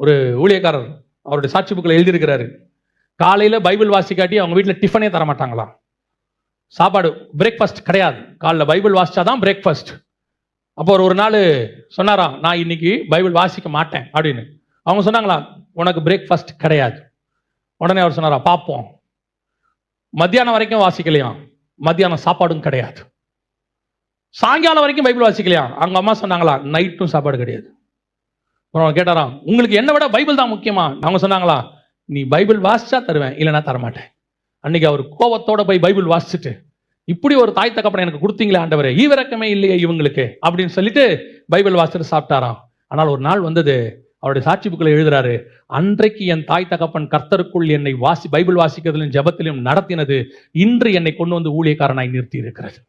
ஒரு ஊழியக்காரர் அவருடைய சாட்சி புக்கில் எழுதியிருக்கிறாரு. காலையில் பைபிள் வாசிக்காட்டி அவங்க வீட்டில் டிஃபனே தர மாட்டாங்களாம். சாப்பாடு பிரேக்ஃபாஸ்ட் கிடையாது. காலைல பைபிள் வாசிச்சாதான் பிரேக்ஃபாஸ்ட். அப்போ ஒரு நாள் சொன்னாராம், நான் இன்னைக்கு பைபிள் வாசிக்க மாட்டேன் அப்படின்னு. அவங்க சொன்னாங்களா, உனக்கு பிரேக்ஃபாஸ்ட் கிடையாது. உடனே அவர் சொன்னாரா, பார்ப்போம். மத்தியானம் வரைக்கும் வாசிக்கலையாம், மத்தியானம் சாப்பாடும் கிடையாது. சாயங்காலம் வரைக்கும் பைபிள் வாசிக்கலையாம், அவங்க அம்மா சொன்னாங்களா, நைட்டும் சாப்பாடு கிடையாது. அப்புறம் கேட்டாராம், உங்களுக்கு என்ன விட பைபிள் தான் முக்கியமா? அவங்க சொன்னாங்களா, நீ பைபிள் வாசிச்சா தருவேன், இல்லைன்னா தரமாட்டேன். அன்னைக்கு அவர் கோபத்தோட போய் பைபிள் வாசிச்சுட்டு, இப்படி ஒரு தாய் தகப்பனை எனக்கு கொடுத்தீங்களே ஆண்டவரே, ஈவிரக்கமே இல்லையே இவங்களுக்கு அப்படின்னு சொல்லிட்டு பைபிள் வாசிட்டு சாப்பிட்டாராம். ஆனால் ஒரு நாள் வந்தது, அவருடைய சாட்சி புக்கில் எழுதுறாரு, அன்றைக்கு என் தாய் தகப்பன் கர்த்தருக்குள் என்னை பைபிள் வாசிக்கிறதிலும் ஜெபத்திலும் நடத்தினது இன்று என்னை கொண்டு வந்து ஊழியக்காரனாய் நிறுத்தி இருக்கிறது.